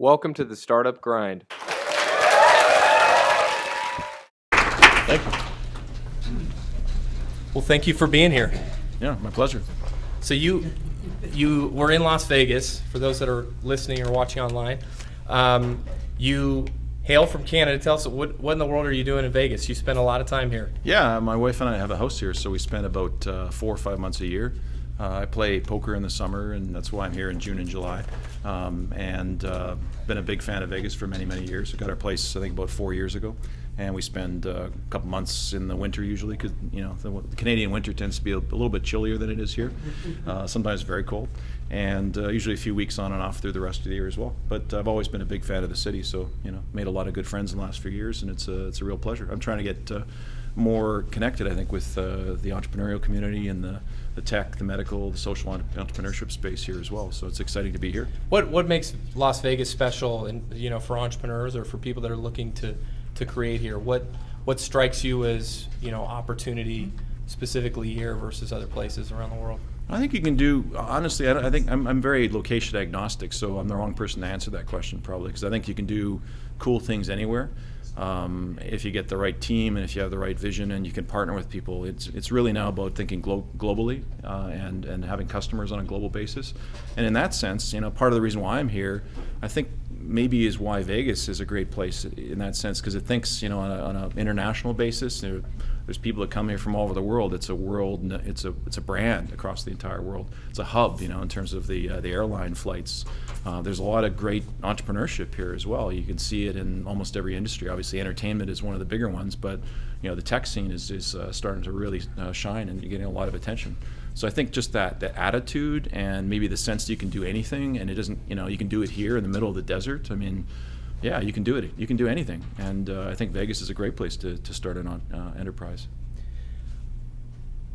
Welcome to the Startup Grind. Thank you. Well, thank you for being here. Yeah, my pleasure. So you were in Las Vegas, for those that are listening or watching online. You hail from Canada. Tell us, what in the world are you doing in Vegas? You spend a lot of time here. Yeah, my wife and I have a house here, so we spend about 4 or 5 months a year. I play poker in the summer, and that's why I'm here in June and July. Been a big fan of Vegas for many, many years. We got our place, I think, about 4 years ago. And we spend a couple months in the winter usually, because the Canadian winter tends to be a little bit chillier than it is here. Sometimes very cold, and usually a few weeks on and off through the rest of the year as well. But I've always been a big fan of the city, so made a lot of good friends in the last few years, and it's a real pleasure. I'm trying to get more connected, I think, with the entrepreneurial community and the tech, the medical, the social entrepreneurship space here as well. So it's exciting to be here. What makes Las Vegas special, for entrepreneurs or for people that are looking to create here? What strikes you as opportunity specifically here versus other places around the world? I think you can do, honestly, I think I'm very location agnostic, so I'm the wrong person to answer that question probably, because I think you can do cool things anywhere. If you get the right team and if you have the right vision and you can partner with people. It's really now about thinking globally and having customers on a global basis. And in that sense, part of the reason why I'm here, I think maybe is why Vegas is a great place in that sense, because it thinks on an international basis. There's people that come here from all over the world. It's a world. It's a brand across the entire world. It's a hub, in terms of the airline flights. There's a lot of great entrepreneurship here as well. You can see it in almost every industry. Obviously, entertainment is one of the bigger ones, but the tech scene is starting to really shine and you're getting a lot of attention. So I think just that attitude and maybe the sense that you can do anything, and it doesn't, you can do it here in the middle of the desert. I mean, yeah, you can do it. You can do anything, and I think Vegas is a great place to start an enterprise.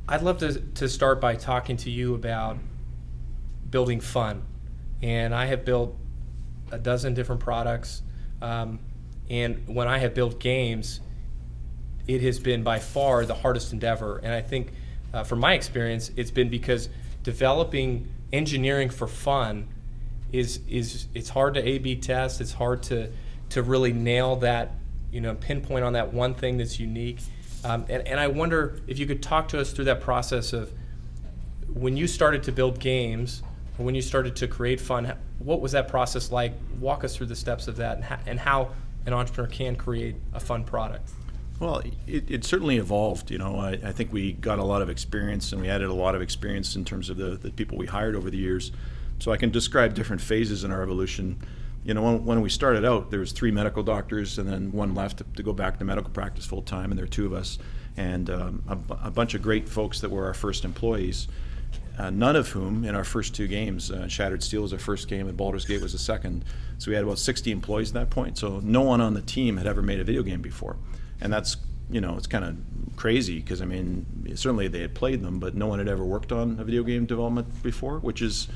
I'd love to start by talking to you about building fun, and I have built a dozen different products, and when I have built games, it has been by far the hardest endeavor, and I think from my experience, it's been because developing engineering for fun it's hard to A/B test. It's hard to really nail that, pinpoint on that one thing that's unique. And I wonder if you could talk to us through that process of when you started to build games, or when you started to create fun. What was that process like? Walk us through the steps of that, and how an entrepreneur can create a fun product. Well, it certainly evolved. I think we got a lot of experience, and we added a lot of experience in terms of the people we hired over the years. So I can describe different phases in our evolution. When we started out, there was 3 medical doctors, and then one left to go back to medical practice full time, and there were 2 of us, and a bunch of great folks that were our first employees. None of whom in our first 2 games, Shattered Steel was our first game and Baldur's Gate was the second. So we had about 60 employees at that point. So no one on the team had ever made a video game before. And that's, it's kind of crazy because, certainly they had played them, but no one had ever worked on a video game development before, which is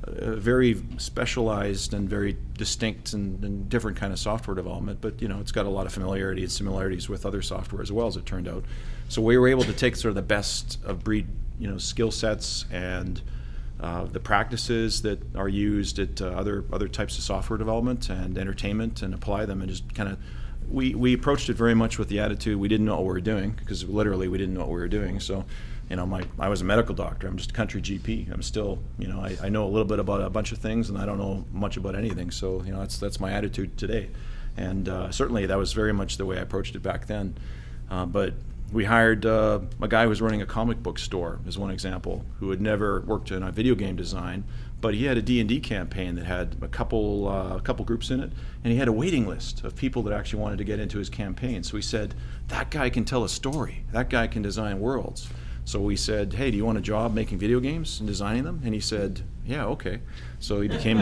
very specialized and very distinct and different kind of software development. But, it's got a lot of familiarity and similarities with other software as well, as it turned out. So we were able to take sort of the best of breed, skill sets and the practices that are used at other types of software development and entertainment and apply them, and just kind of we approached it very much with the attitude we didn't know what we were doing, because literally we didn't know what we were doing. So I was a medical doctor. I'm just a country GP. I'm still, I know a little bit about a bunch of things, and I don't know much about anything. So that's my attitude today, and certainly that was very much the way I approached it back then. But we hired a guy who was running a comic book store, as one example, who had never worked in a video game design, but he had a D&D campaign that had a couple groups in it, and he had a waiting list of people that actually wanted to get into his campaign. So we said, that guy can tell a story. That guy can design worlds. So we said, hey, do you want a job making video games and designing them? And he said, yeah, okay. So he became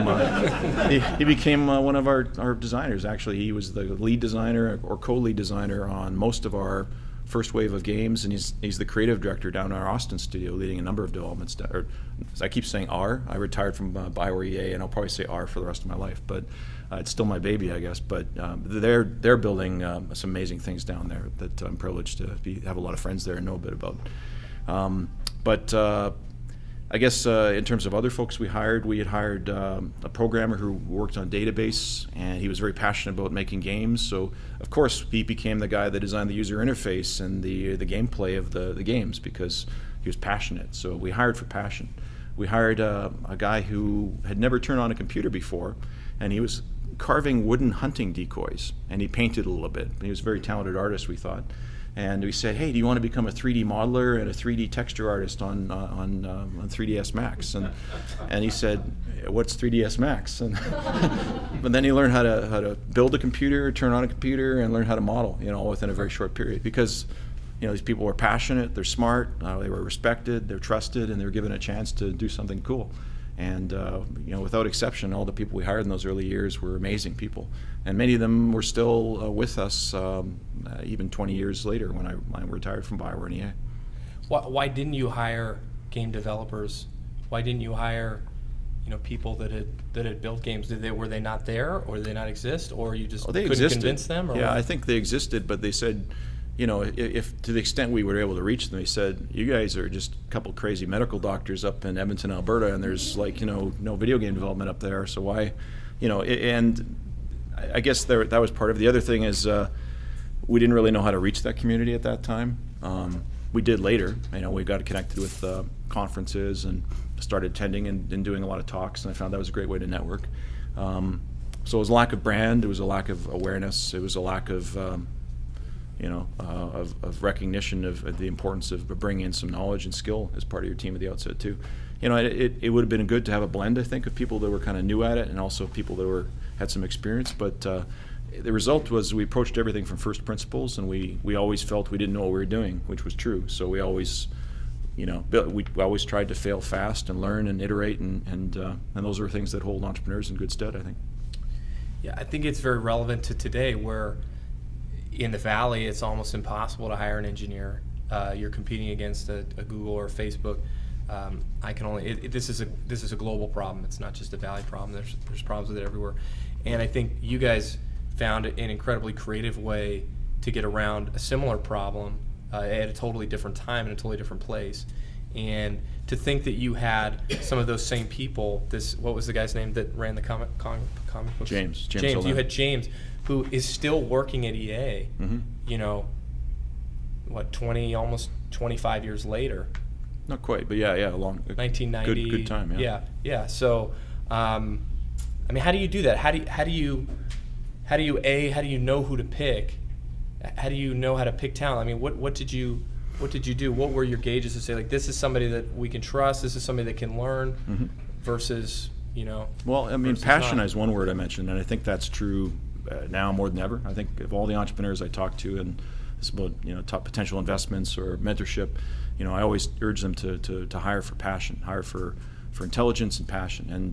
he became one of our designers. Actually, he was the lead designer or co-lead designer on most of our first wave of games, and he's the creative director down in our Austin studio, leading a number of developments. I keep saying R. I retired from BioWare EA, and I'll probably say R for the rest of my life, but it's still my baby, I guess. But they're building some amazing things down there that I'm privileged to have a lot of friends there and know a bit about. But I guess in terms of other folks we had hired a programmer who worked on database, and he was very passionate about making games. So of course he became the guy that designed the user interface and the gameplay of the games because he was passionate. So we hired for passion. We hired a guy who had never turned on a computer before, and he was carving wooden hunting decoys, and he painted a little bit. He was a very talented artist, we thought. And we said, hey, do you want to become a 3D modeler and a 3D texture artist on 3ds Max? And he said, what's 3ds Max? And but then he learned how to build a computer, turn on a computer, and learn how to model, all within a very short period. Because these people were passionate, they're smart, they were respected, they're trusted, and they were given a chance to do something cool. And without exception, all the people we hired in those early years were amazing people, and many of them were still with us even 20 years later when I retired from BioWare and EA. Why didn't you hire game developers? Why didn't you hire people that had built games? Were they not there, or did they not exist, or you just couldn't convince them? Or yeah, what? I think they existed, but they said, if to the extent we were able to reach them, they said, you guys are just a couple crazy medical doctors up in Edmonton, Alberta, and there's no video game development up there, so why, and I guess that was part of it. The other thing is we didn't really know how to reach that community at that time. We did later. We got connected with conferences and started attending and doing a lot of talks, and I found that was a great way to network. So it was a lack of brand, it was a lack of awareness, it was a lack of of recognition of the importance of bringing in some knowledge and skill as part of your team at the outset too. It would have been good to have a blend, I think, of people that were kind of new at it and also people that had some experience. But the result was we approached everything from first principles, and we always felt we didn't know what we were doing, which was true. So we always, we always tried to fail fast and learn and iterate, and those are things that hold entrepreneurs in good stead, I think. Yeah, I think it's very relevant to today, where in the Valley, it's almost impossible to hire an engineer. You're competing against a Google or Facebook. This is a global problem. It's not just a Valley problem. There's problems with it everywhere. And I think you guys found an incredibly creative way to get around a similar problem at a totally different time in a totally different place. And to think that you had some of those same people, what was the guy's name that ran the comic books? James. You had James, who is still working at EA, Mm-hmm. almost 25 years later. Not quite, but yeah, a long 1990. Good time, yeah. Yeah. So, how do you do that? How do you know who to pick? How do you know how to pick talent? What did you do? What were your gauges to say, this is somebody that we can trust, this is somebody that can learn, mm-hmm. versus, Well, passion is one word I mentioned, and I think that's true now more than ever. I think of all the entrepreneurs I talk to, and it's about top potential investments or mentorship, I always urge them to hire for passion, hire for intelligence and passion, and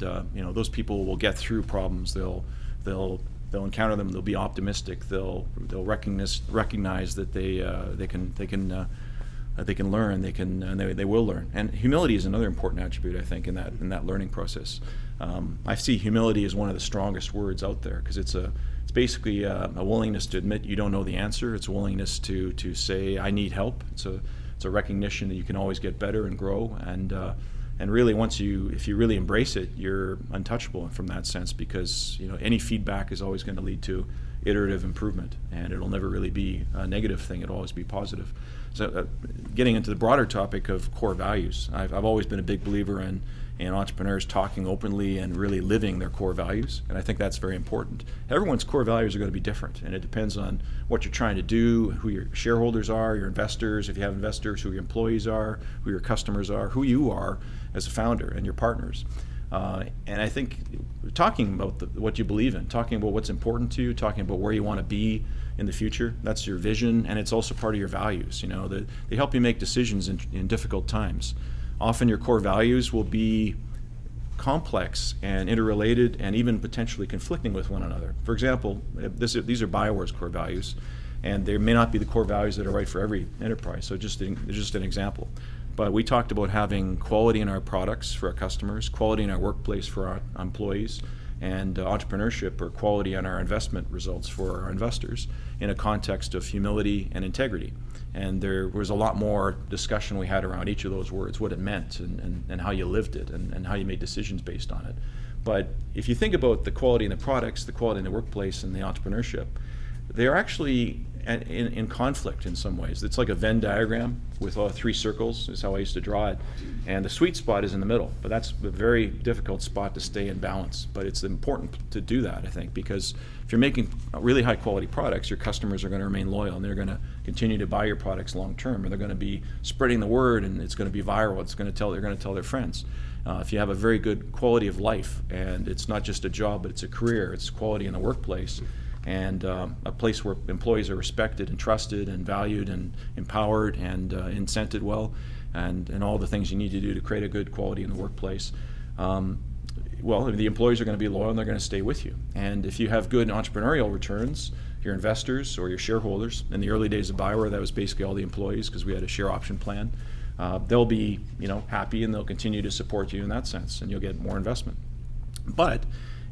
those people will get through problems. They'll encounter them. They'll be optimistic. They'll recognize that they can learn. They will learn. And humility is another important attribute, I think, in that learning process. I see humility as one of the strongest words out there, because it's basically a willingness to admit you don't know the answer. It's a willingness to say I need help. It's a recognition that you can always get better and grow. And really, if you really embrace it, you're untouchable from that sense, because any feedback is always going to lead to iterative improvement, and it'll never really be a negative thing. It'll always be positive. So, getting into the broader topic of core values, I've always been a big believer in entrepreneurs talking openly and really living their core values, and I think that's very important. Everyone's core values are going to be different, and it depends on what you're trying to do, who your shareholders are, your investors, if you have investors, who your employees are, who your customers are, who you are as a founder, and your partners. And I think talking about what you believe in, talking about what's important to you, talking about where you want to be in the future, that's your vision, and it's also part of your values. They help you make decisions in difficult times. Often your core values will be complex and interrelated and even potentially conflicting with one another. For example, these are BioWare's core values, and they may not be the core values that are right for every enterprise, so just an example. But we talked about having quality in our products for our customers, quality in our workplace for our employees, and entrepreneurship or quality on our investment results for our investors in a context of humility and integrity. And there was a lot more discussion we had around each of those words, what it meant and how you lived it and how you made decisions based on it. But if you think about the quality in the products, the quality in the workplace, and the entrepreneurship, they're actually in conflict in some ways. It's like a Venn diagram with 3 circles, is how I used to draw it. And the sweet spot is in the middle, but that's a very difficult spot to stay in balance. But it's important to do that, I think, because if you're making really high quality products, your customers are going to remain loyal, and they're going to continue to buy your products long term, and they're going to be spreading the word, and it's going to be viral. They're going to tell their friends. If you have a very good quality of life, and it's not just a job, but it's a career, it's quality in the workplace, and a place where employees are respected and trusted and valued and empowered and incented well, and all the things you need to do to create a good quality in the workplace. Well, the employees are going to be loyal and they're going to stay with you. And if you have good entrepreneurial returns, your investors or your shareholders, in the early days of BioWare, that was basically all the employees because we had a share option plan. They'll be, happy, and they'll continue to support you in that sense, and you'll get more investment. But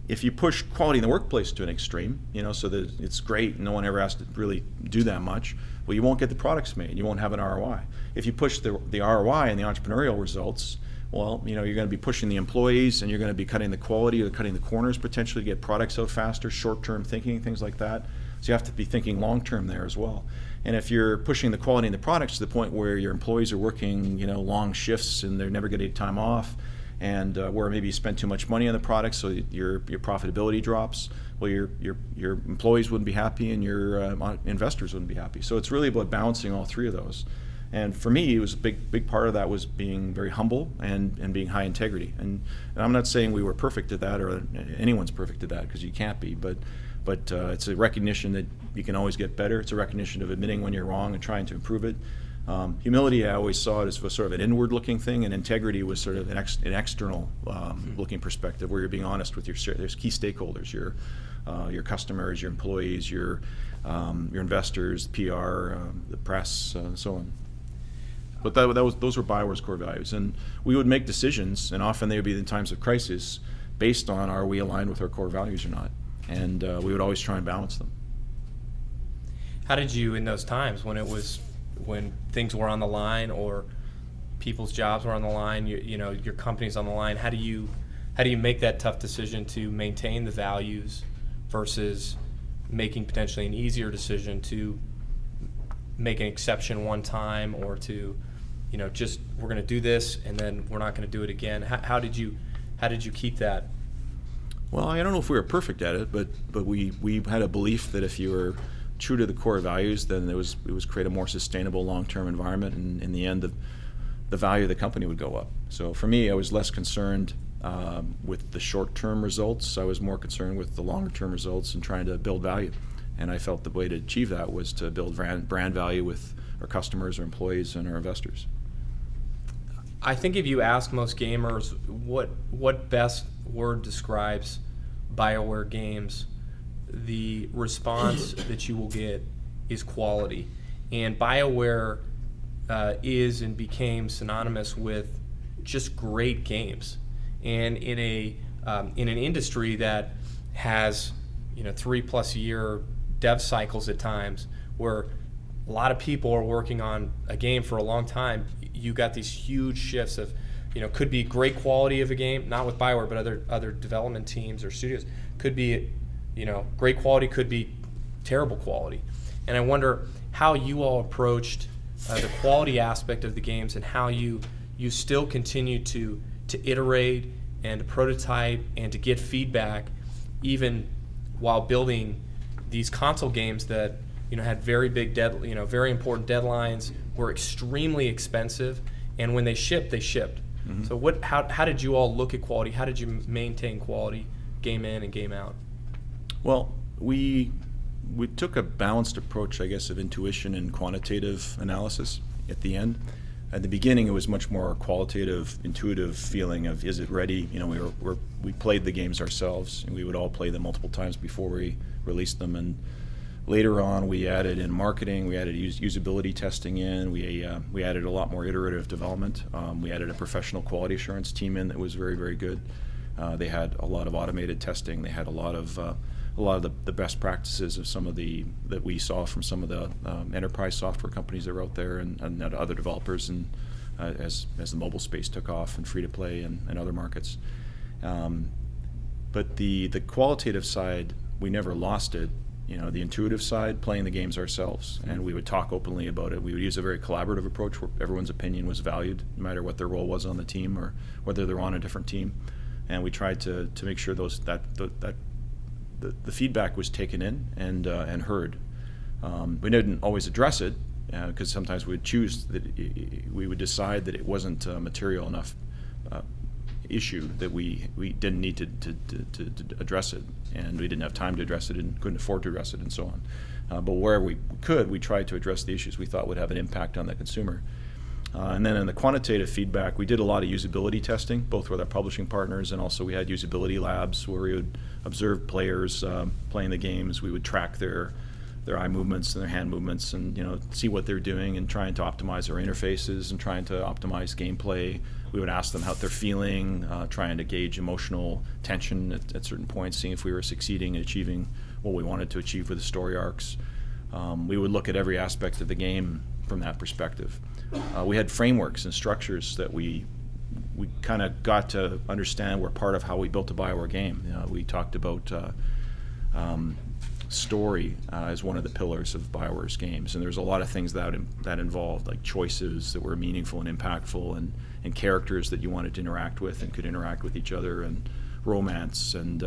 if you push quality in the workplace to an extreme, so that it's great, no one ever has to really do that much, well, you won't get the products made. You won't have an ROI. If you push the ROI and the entrepreneurial results, well, you're going to be pushing the employees, and you're going to be cutting the quality or cutting the corners potentially to get products out faster, short-term thinking, things like that. So you have to be thinking long-term there as well. And if you're pushing the quality in the products to the point where your employees are working, long shifts and they're never getting time off, and where maybe you spend too much money on the product, so your profitability drops, well, your employees wouldn't be happy, and your investors wouldn't be happy. So it's really about balancing all 3 of those. And for me, it was a big part of that was being very humble and being high integrity. And I'm not saying we were perfect at that, or anyone's perfect at that, because you can't be. But it's a recognition that you can always get better. It's a recognition of admitting when you're wrong and trying to improve it. Humility, I always saw it as sort of an inward-looking thing, and integrity was sort of an external looking perspective, where you're being honest with your key stakeholders, your customers, your employees, your investors, PR, the press, and so on. But those were BioWare's core values, and we would make decisions, and often they would be in times of crisis, based on are we aligned with our core values or not, and we would always try and balance them. How did you, in those times when things were on the line, or people's jobs were on the line, your company's on the line, how do you make that tough decision to maintain the values versus making potentially an easier decision to make an exception one time, or to just we're going to do this and then we're not going to do it again? How did you keep that? Well, I don't know if we were perfect at it, but we had a belief that if you were true to the core values, then it was create a more sustainable long-term environment, and in the end, the value of the company would go up. So for me, I was less concerned with the short-term results. I was more concerned with the longer-term results and trying to build value. And I felt the way to achieve that was to build brand value with our customers, our employees, and our investors. I think if you ask most gamers what best word describes BioWare games, the response that you will get is quality. And BioWare is and became synonymous with just great games. And in an industry that has 3+ year dev cycles at times, where a lot of people are working on a game for a long time, you got these huge shifts of, could be great quality of a game, not with BioWare, but other development teams or studios. Could be, great quality, could be terrible quality. And I wonder how you all approached the quality aspect of the games, and how you still continue to iterate and to prototype and to get feedback, even while building these console games that had very big very important deadlines, were extremely expensive, and when they shipped, they shipped. Mm-hmm. So how did you all look at quality? How did you maintain quality, game in and game out? Well, we took a balanced approach, I guess, of intuition and quantitative analysis at the end. At the beginning, it was much more qualitative, intuitive feeling of, is it ready? We played the games ourselves, and we would all play them multiple times before we released them. And later on, we added in marketing, we added usability testing in, we added a lot more iterative development. We added a professional quality assurance team in that was very, very good. They had a lot of automated testing. They had a lot of the best practices of some of that we saw from some of the enterprise software companies that were out there, and other developers, and as the mobile space took off and free to play and other markets. But the qualitative side, we never lost it. The intuitive side, playing the games ourselves, and we would talk openly about it. We would use a very collaborative approach where everyone's opinion was valued, no matter what their role was on the team or whether they're on a different team. And we tried to make sure that the feedback was taken in and heard. We didn't always address it, because sometimes we would decide that it wasn't a material enough issue that we didn't need to address it, and we didn't have time to address it and couldn't afford to address it, and so on. But where we could, we tried to address the issues we thought would have an impact on the consumer. And then in the quantitative feedback, we did a lot of usability testing, both with our publishing partners, and also we had usability labs where we would observe players playing the games. We would track their eye movements and their hand movements, and see what they're doing, and trying to optimize our interfaces and trying to optimize gameplay. We would ask them how they're feeling, trying to gauge emotional tension at certain points, seeing if we were succeeding in achieving what we wanted to achieve with the story arcs. We would look at every aspect of the game from that perspective. We had frameworks and structures that we kind of got to understand were part of how we built a BioWare game. We talked about story as one of the pillars of BioWare's games, and there's a lot of things that involved, like choices that were meaningful and impactful, and characters that you wanted to interact with and could interact with each other, and romance, and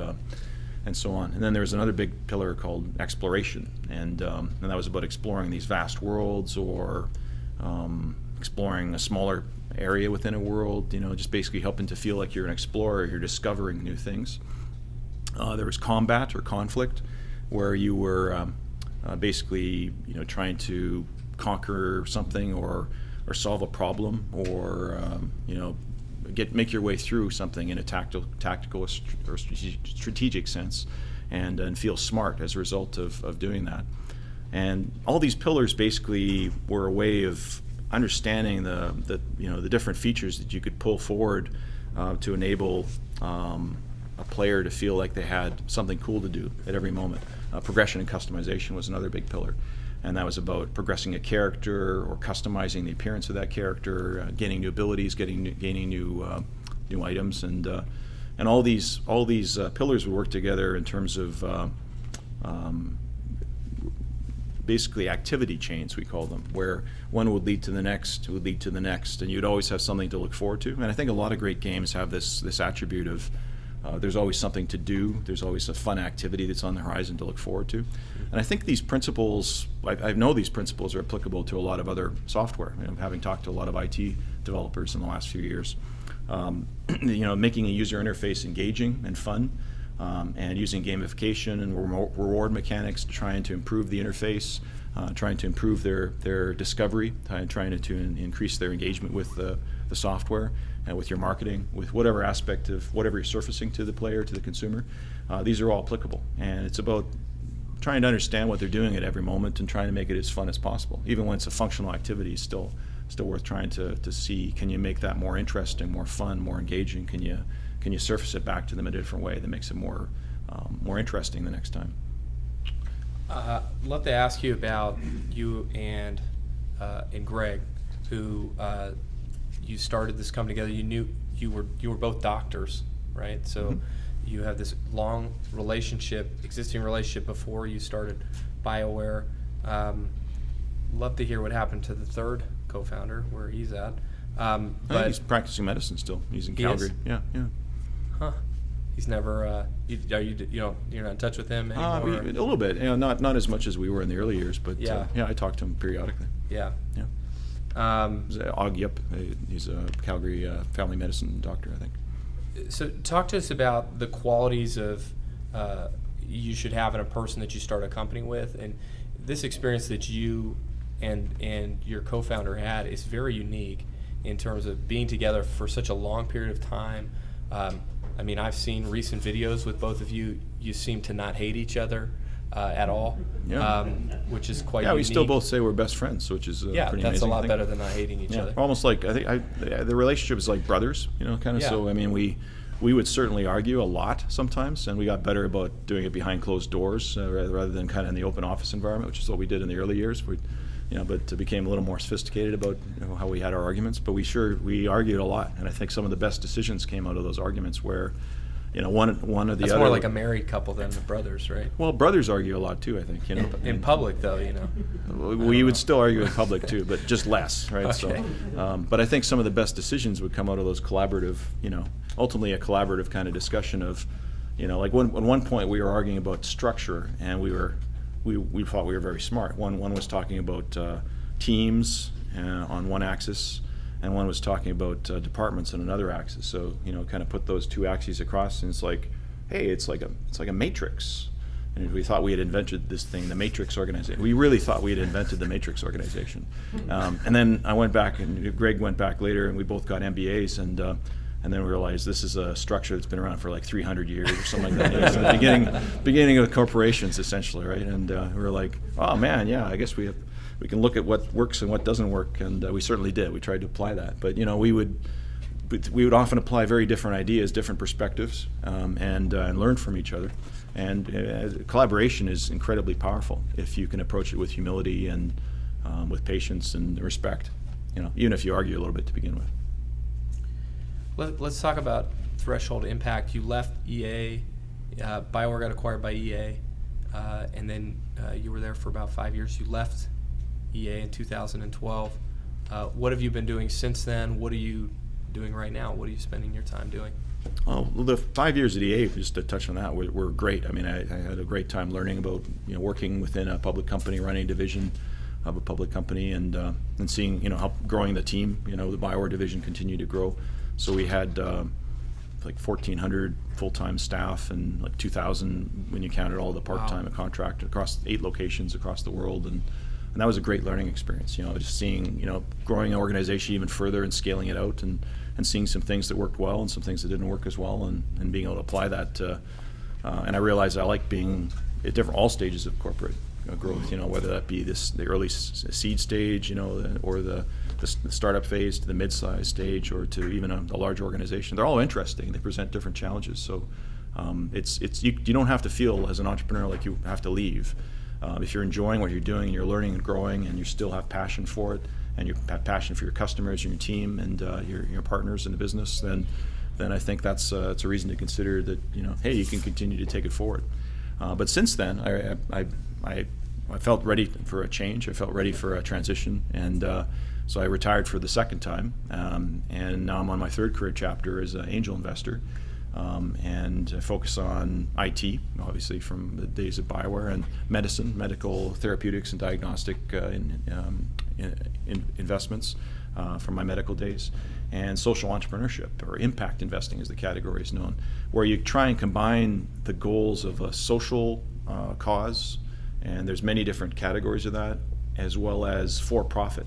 so on. And then there was another big pillar called exploration, and that was about exploring these vast worlds, or exploring a smaller area within a world, just basically helping to feel like you're an explorer, you're discovering new things. There was combat or conflict, where you were basically trying to conquer something, or solve a problem, or make your way through something in a tactical or strategic sense, and feel smart as a result of doing that. And all these pillars basically were a way of understanding the different features that you could pull forward to enable a player to feel like they had something cool to do at every moment. Progression and customization was another big pillar, and that was about progressing a character or customizing the appearance of that character, gaining new abilities, gaining new items, and all these pillars would work together in terms of basically activity chains, we call them, where one would lead to the next, and you'd always have something to look forward to. And I think a lot of great games have this attribute of there's always something to do, there's always a fun activity that's on the horizon to look forward to. And I think these principles, I know these principles are applicable to a lot of other software, having talked to a lot of IT developers in the last few years. Making a user interface engaging and fun, and using gamification and reward mechanics, trying to improve the interface, trying to improve their discovery, trying to increase their engagement with the software, and with your marketing, with whatever aspect of whatever you're surfacing to the player, to the consumer. These are all applicable, and it's about trying to understand what they're doing at every moment and trying to make it as fun as possible. Even when it's a functional activity, it's still worth trying to see, can you make that more interesting, more fun, more engaging? Can you surface it back to them in a different way that makes it more interesting the next time? I'd love to ask you about you and Greg, who you started this company together. You were both doctors, right? So you have this long existing relationship before you started BioWare. Love to hear what happened to the third co-founder, where he's at. But he's practicing medicine still. He's in Calgary. Yeah. Huh. He's never. You're not in touch with him anymore? A little bit. Not as much as we were in the early years, but yeah, I talk to him periodically. Yeah. Yep. He's a Calgary family medicine doctor, I think. So talk to us about the qualities of you should have in a person that you start a company with, and this experience that you and your co-founder had is very unique in terms of being together for such a long period of time. I've seen recent videos with both of you. You seem to not hate each other at all, which is quite unique. We still both say we're best friends, which is pretty amazing. That's a lot better than not hating each other. Almost like, I think the relationship is like brothers, kind of. Yeah. So we would certainly argue a lot sometimes, and we got better about doing it behind closed doors rather than kind of in the open office environment, which is what we did in the early years. But became a little more sophisticated about how we had our arguments. But we argued a lot, and I think some of the best decisions came out of those arguments where, one or the other. That's more like a married couple than the brothers, right? Well, brothers argue a lot too, I think. In public, though, we would still argue in public too, but just less, right? Okay. So, but I think some of the best decisions would come out of those collaborative, ultimately a collaborative kind of discussion of, like at one point we were arguing about structure, and we thought we were very smart. One was talking about teams on one axis, and one was talking about departments on another axis. So kind of put those two axes across, and it's like, hey, it's like a matrix. And we thought we had invented this thing, the matrix organization. We really thought we had invented the matrix organization. And then I went back, and Greg went back later, and we both got MBAs, and then we realized this is a structure that's been around for like 300 years or something like that. It's the beginning of corporations, essentially, right? And we were like, oh man, yeah, I guess we can look at what works and what doesn't work, and we certainly did. We tried to apply that, but we would often apply very different ideas, different perspectives, and learn from each other. And collaboration is incredibly powerful if you can approach it with humility and with patience and respect. Even if you argue a little bit to begin with. Let's talk about ThresholdImpact. You left EA, BioWare got acquired by EA, and then you were there for about 5 years. You left EA in 2012. What have you been doing since then? What are you doing right now? What are you spending your time doing? Well, the 5 years at EA, just to touch on that, were great. I mean, I had a great time learning about working within a public company, running a division of a public company, and seeing how growing the team. The BioWare division continued to grow. So we had like 1,400 full-time staff and like 2,000 when you counted all the part-time and contract across 8 locations across the world, and that was a great learning experience. Just seeing growing an organization even further and scaling it out, and seeing some things that worked well and some things that didn't work as well, and being able to apply that. And I realized I like being at all stages of corporate growth. Whether that be the early seed stage, or the startup phase, to the mid-sized stage, or to even a large organization. They're all interesting. They present different challenges. So you don't have to feel as an entrepreneur like you have to leave. If you're enjoying what you're doing, and you're learning and growing, and you still have passion for it, and you have passion for your customers and your team and your partners in the business, then I think it's a reason to consider that hey, you can continue to take it forward. But since then, I felt ready for a change. I felt ready for a transition, and so I retired for the second time, and now I'm on my third career chapter as an angel investor, and I focus on IT, obviously from the days of BioWare, and medicine, medical therapeutics, and diagnostic investments from my medical days, and social entrepreneurship, or impact investing as the category is known, where you try and combine the goals of a social cause, and there's many different categories of that, as well as for-profit.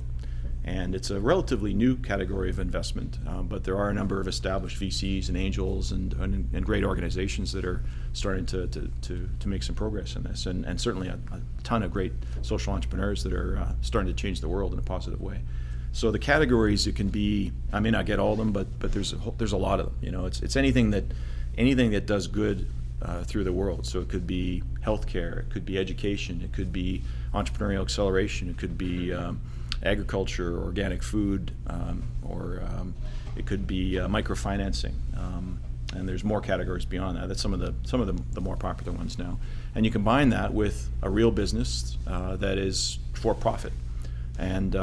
And it's a relatively new category of investment, but there are a number of established VCs and angels and great organizations that are starting to make some progress in this, and certainly a ton of great social entrepreneurs that are starting to change the world in a positive way. So the categories, it can be, I may not get all of them, but there's a lot of them. It's anything that does good through the world. So it could be healthcare, it could be education, it could be entrepreneurial acceleration, it could be agriculture, organic food, or it could be microfinancing, and there's more categories beyond that. That's some of the more popular ones now. And you combine that with a real business that is for profit, and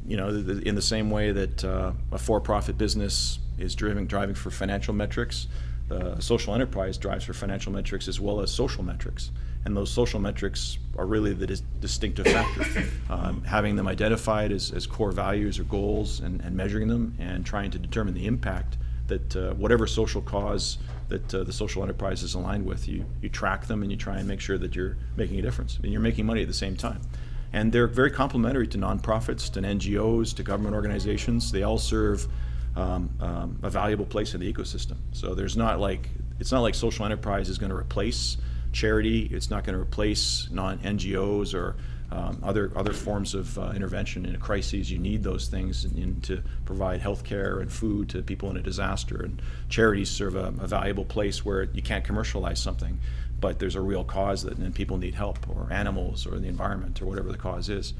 in the same way that a for-profit business is driving for financial metrics, a social enterprise drives for financial metrics as well as social metrics. And those social metrics are really the distinctive factor. Having them identified as core values or goals, and measuring them, and trying to determine the impact that whatever social cause that the social enterprise is aligned with, you track them, and you try and make sure that you're making a difference and you're making money at the same time. And they're very complementary to nonprofits, to NGOs, to government organizations. They all serve a valuable place in the ecosystem. So it's not like social enterprise is going to replace charity. It's not going to replace non-NGOs or other forms of intervention in a crisis. You need those things to provide health care and food to people in a disaster. And charities serve a valuable place where you can't commercialize something, but there's a real cause and people need help, or animals, or the environment, or whatever the cause is.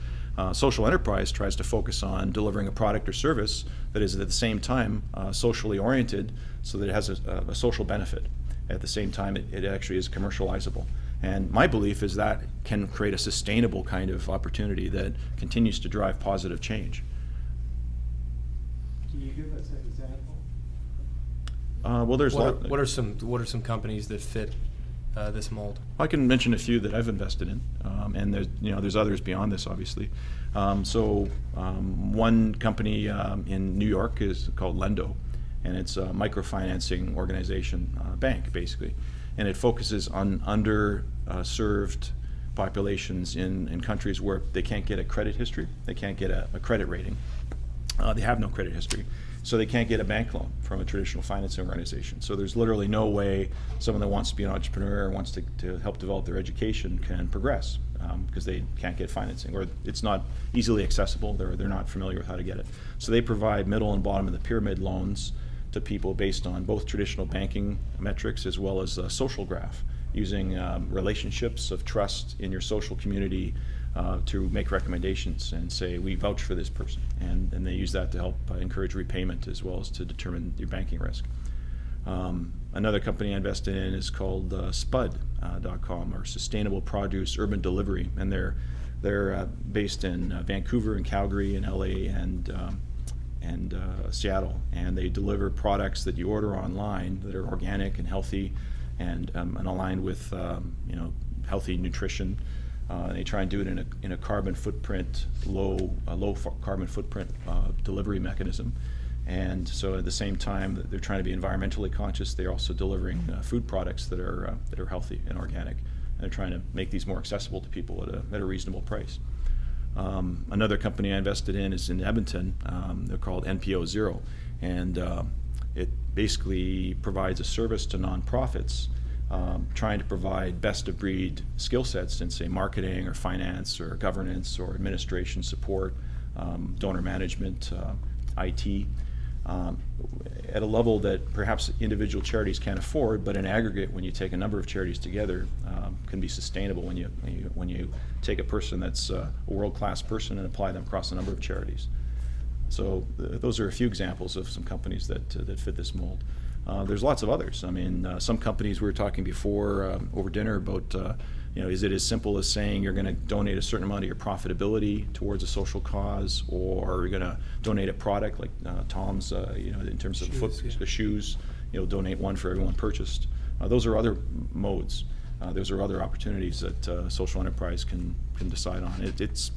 Social enterprise tries to focus on delivering a product or service that is at the same time socially oriented, so that it has a social benefit. At the same time, it actually is commercializable. And my belief is that can create a sustainable kind of opportunity that continues to drive positive change. Can you give us an example? Well, there's what are some companies that fit this mold? I can mention a few that I've invested in, and there's others beyond this, obviously. One company in New York is called Lendo, and it's a microfinancing organization, bank basically, and it focuses on underserved populations in countries where they can't get a credit history, they can't get a credit rating, they have no credit history. So they can't get a bank loan from a traditional financing organization. So there's literally no way someone that wants to be an entrepreneur or wants to help develop their education can progress because they can't get financing, or it's not easily accessible. They're not familiar with how to get it. So they provide middle and bottom of the pyramid loans to people based on both traditional banking metrics as well as a social graph, using relationships of trust in your social community to make recommendations and say, we vouch for this person. And they use that to help encourage repayment as well as to determine your banking risk. Another company I invested in is called Spud.com, or Sustainable Produce Urban Delivery. And they're based in Vancouver and Calgary and LA and Seattle. And they deliver products that you order online that are organic and healthy and aligned with healthy nutrition. They try and do it in a carbon footprint, low carbon footprint delivery mechanism. And so at the same time that they're trying to be environmentally conscious, they're also delivering food products that are healthy and organic. And they're trying to make these more accessible to people at a reasonable price. Another company I invested in is in Edmonton. They're called Npo Zero, and it basically provides a service to nonprofits trying to provide best-of-breed skill sets in, say, marketing or finance or governance or administration support, donor management, IT, at a level that perhaps individual charities can't afford, but in aggregate, when you take a number of charities together, can be sustainable when you take a person that's a world-class person and apply them across a number of charities. So those are a few examples of some companies that fit this mold. There's lots of others. I mean, some companies we were talking before over dinner about, is it as simple as saying you're going to donate a certain amount of your profitability towards a social cause, or you're going to donate a product like Tom's, in terms of the shoes, donate one for everyone purchased. Those are other modes. Those are other opportunities that social enterprise can decide on. It's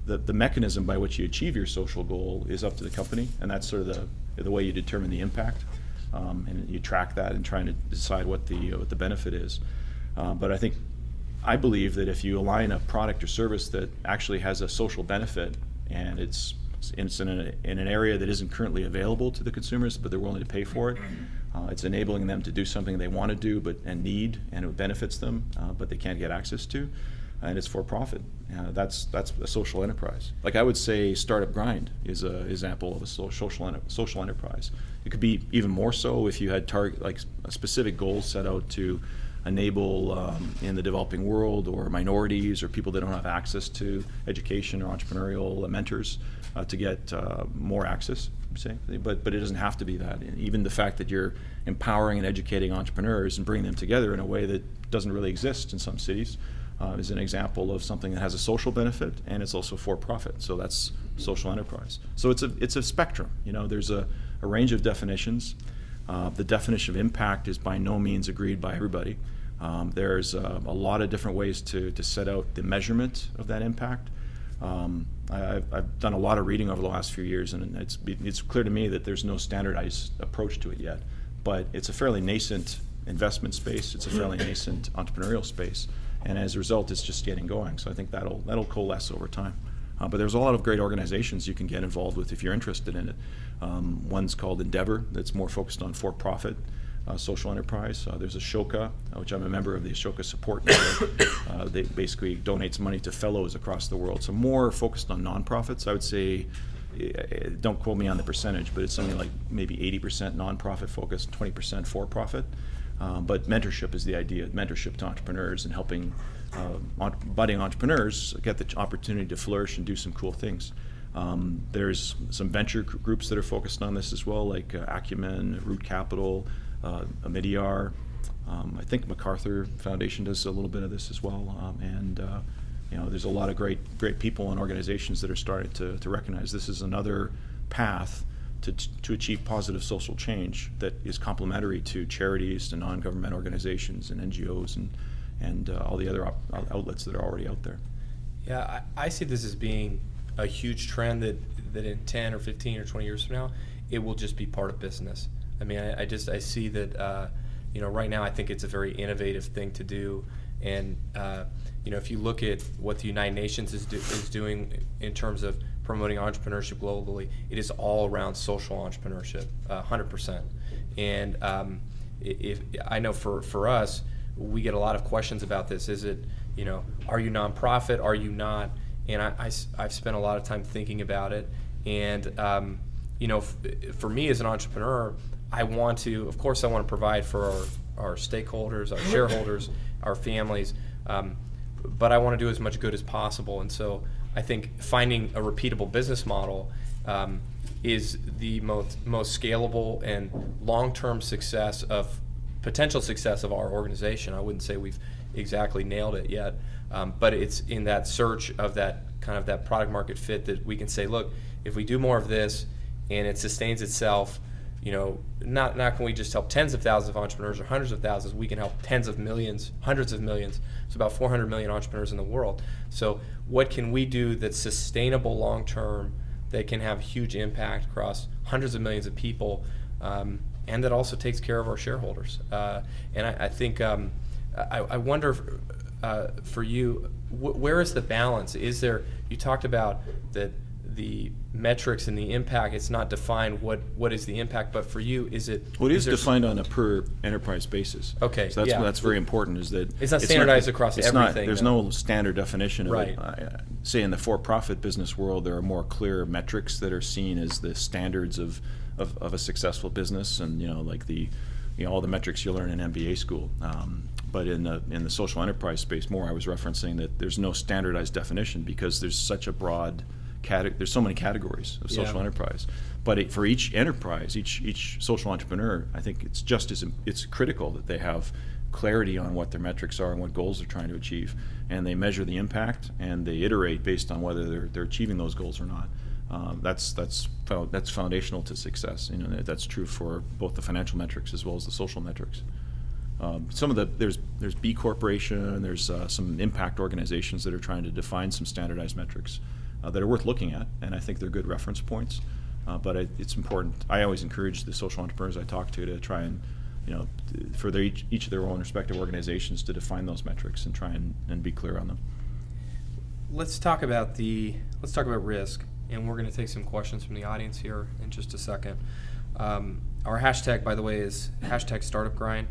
the mechanism by which you achieve your social goal is up to the company, and that's sort of the way you determine the impact. And you track that and trying to decide what the benefit is. But I believe that if you align a product or service that actually has a social benefit, and it's in an area that isn't currently available to the consumers, but they're willing to pay for it, it's enabling them to do something they want to do and it benefits them, but they can't get access to, and it's for profit. That's a social enterprise. Like I would say, Startup Grind is an example of a social enterprise. It could be even more so if you had specific goals set out to enable in the developing world or minorities or people that don't have access to education or entrepreneurial mentors to get more access. Say, but it doesn't have to be that. And even the fact that you're empowering and educating entrepreneurs and bringing them together in a way that doesn't really exist in some cities is an example of something that has a social benefit and it's also for profit. So that's social enterprise. So it's a spectrum. There's a range of definitions. The definition of impact is by no means agreed by everybody. There's a lot of different ways to set out the measurement of that impact. I've done a lot of reading over the last few years, and it's clear to me that there's no standardized approach to it yet. But it's a fairly nascent investment space. It's a fairly nascent entrepreneurial space, and as a result, it's just getting going. So I think that'll coalesce over time. But there's a lot of great organizations you can get involved with if you're interested in it. One's called Endeavor, that's more focused on for-profit. social enterprise. There's Ashoka, which I'm a member of the Ashoka Support Network. They basically donates money to fellows across the world. So more focused on nonprofits. I would say, don't quote me on the percentage, but it's something like maybe 80% nonprofit focused, 20% for-profit. But mentorship is the idea, mentorship to entrepreneurs and helping budding entrepreneurs get the opportunity to flourish and do some cool things. There's some venture groups that are focused on this as well, like Acumen, Root Capital, Amidiar. I think MacArthur Foundation does a little bit of this as well. There's a lot of great people and organizations that are starting to recognize this is another path to achieve positive social change that is complementary to charities, to non-government organizations and NGOs and all the other outlets that are already out there. Yeah, I see this as being a huge trend that in 10 or 15 or 20 years from now, it will just be part of business. I mean, I see that, right now I think it's a very innovative thing to do. And, if you look at what the United Nations is doing in terms of promoting entrepreneurship globally, it is all around social entrepreneurship, 100%. And if I know for us, we get a lot of questions about this. Is it, are you nonprofit? Are you not? And I've spent a lot of time thinking about it. And, for me as an entrepreneur, of course I want to provide for our stakeholders, our shareholders, our families, but I want to do as much good as possible. And so I think finding a repeatable business model is the most scalable and long-term potential success of our organization. I wouldn't say we've exactly nailed it yet, but it's in that search of that kind of that product market fit that we can say, look, if we do more of this and it sustains itself, not can we just help tens of thousands of entrepreneurs or hundreds of thousands, we can help tens of millions, hundreds of millions. It's about 400 million entrepreneurs in the world. So what can we do that's sustainable long term, that can have huge impact across hundreds of millions of people, and that also takes care of our shareholders? And I think, I wonder for you, where is the balance? You talked about that the metrics and the impact, it's not defined what is the impact, but for you, is it? Well, it is defined on a per enterprise basis. Okay, so that's very important. Is that it's not standardized across everything. There's no standard definition of right. it. Say in the for-profit business world, there are more clear metrics that are seen as the standards of a successful business, and like all the metrics you learn in MBA school. But in the social enterprise space, I was referencing that there's no standardized definition because there's such a broad there's so many categories of social enterprise. But for each enterprise, each social entrepreneur, I think it's critical that they have clarity on what their metrics are and what goals they're trying to achieve, and they measure the impact and they iterate based on whether they're achieving those goals or not. That's foundational to success. That's true for both the financial metrics as well as the social metrics. There's B Corporation, there's some impact organizations that are trying to define some standardized metrics that are worth looking at, and I think they're good reference points. But it's important. I always encourage the social entrepreneurs I talk to try and, for each of their own respective organizations to define those metrics and try and be clear on them. Let's talk about risk, and we're going to take some questions from the audience here in just a second. Our hashtag, by the way, is #StartupGrind.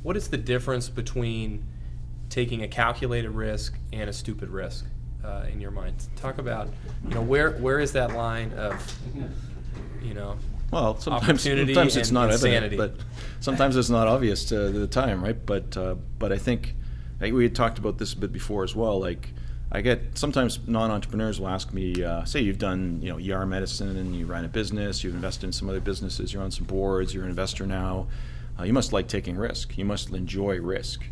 What is the difference between taking a calculated risk and a stupid risk in your mind? Talk about, where is that line of, well, sometimes it's not evident, but sometimes it's not obvious to the time, right? But I think we had talked about this a bit before as well. Like, I get sometimes non-entrepreneurs will ask me, say you've done ER medicine and you run a business, you've invested in some other businesses, you're on some boards, you're an investor now. You must like taking risk. You must enjoy risk.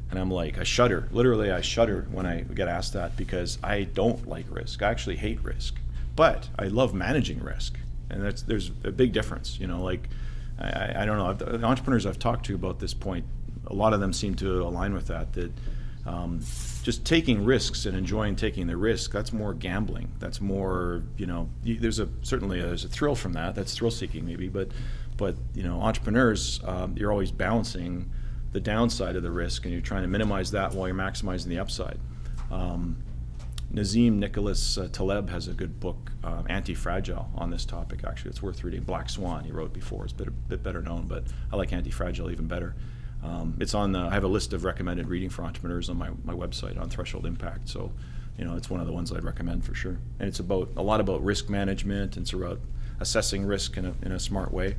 And I'm like, I shudder. Literally, I shudder when I get asked that because I don't like risk. I actually hate risk. But I love managing risk. And there's a big difference. I don't know. The entrepreneurs I've talked to about this point, a lot of them seem to align with that just taking risks and enjoying taking the risk, that's more gambling. That's more, there's a thrill from that. That's thrill-seeking maybe. But entrepreneurs, you're always balancing the downside of the risk, and you're trying to minimize that while you're maximizing the upside. Nazim Nicholas Taleb has a good book, Anti-Fragile, on this topic. Actually, it's worth reading. Black Swan, he wrote before. It's a bit better known, but I like Anti-Fragile even better. It's on I have a list of recommended reading for entrepreneurs on my website on Threshold Impact. So, it's one of the ones I'd recommend for sure. And it's a lot about risk management, and it's about assessing risk in a smart way.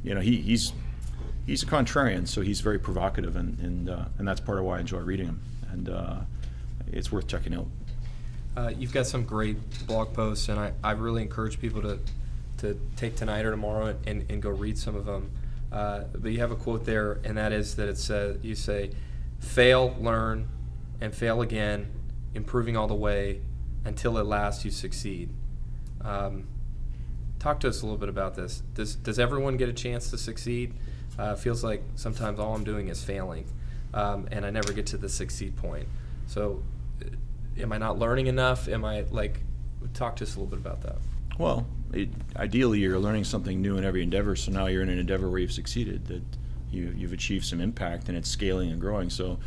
He's a contrarian, so he's very provocative, and that's part of why I enjoy reading him. And it's worth checking out. You've got some great blog posts, and I really encourage people to take tonight or tomorrow and go read some of them. But you have a quote there, and that is that you say, fail, learn, and fail again, improving all the way until at last you succeed. Talk to us a little bit about this. Does everyone get a chance to succeed? Feels like sometimes all I'm doing is failing, and I never get to the succeed point. So am I not learning enough? Talk to us a little bit about that. Well, ideally you're learning something new in every endeavor, so now you're in an endeavor where you've succeeded, that you've achieved some impact, and it's scaling and growing. So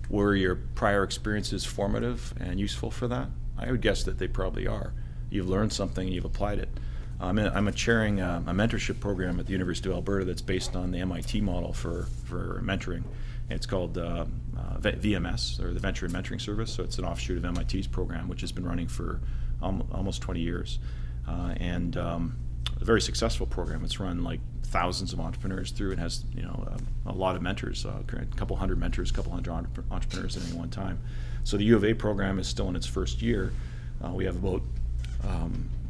were your prior experiences formative and useful for that? I would guess that they probably are. You've learned something and you've applied it. I'm chairing a mentorship program at the University of Alberta that's based on the MIT model for mentoring. It's called VMS, or the Venture and Mentoring Service. So it's an offshoot of MIT's program, which has been running for almost 20 years. And a very successful program. It's run like thousands of entrepreneurs through. It has a lot of mentors, a couple hundred mentors, a couple hundred entrepreneurs at any one time. So the U of A program is still in its first year. We have about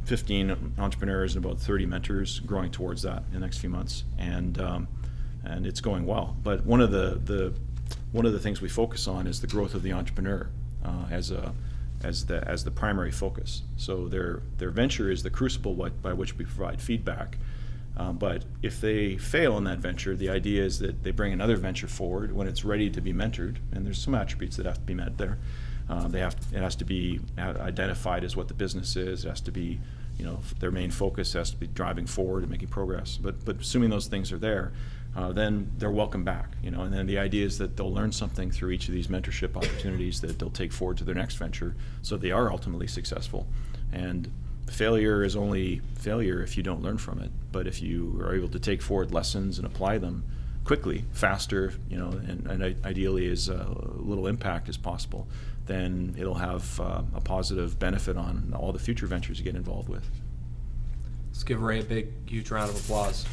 15 entrepreneurs and about 30 mentors, growing towards that in the next few months, and it's going well. But one of the things we focus on is the growth of the entrepreneur as the primary focus. So their venture is the crucible by which we provide feedback. But if they fail in that venture, the idea is that they bring another venture forward when it's ready to be mentored, and there's some attributes that have to be met there. It has to be identified as what the business is. It has to be, their main focus has to be driving forward and making progress. But assuming those things are there, then they're welcome back. And then the idea is that they'll learn something through each of these mentorship opportunities that they'll take forward to their next venture, so they are ultimately successful. And failure is only failure if you don't learn from it. But if you are able to take forward lessons and apply them quickly, faster, and ideally as little impact as possible, then it'll have a positive benefit on all the future ventures you get involved with. Let's give Ray a big, huge round of applause.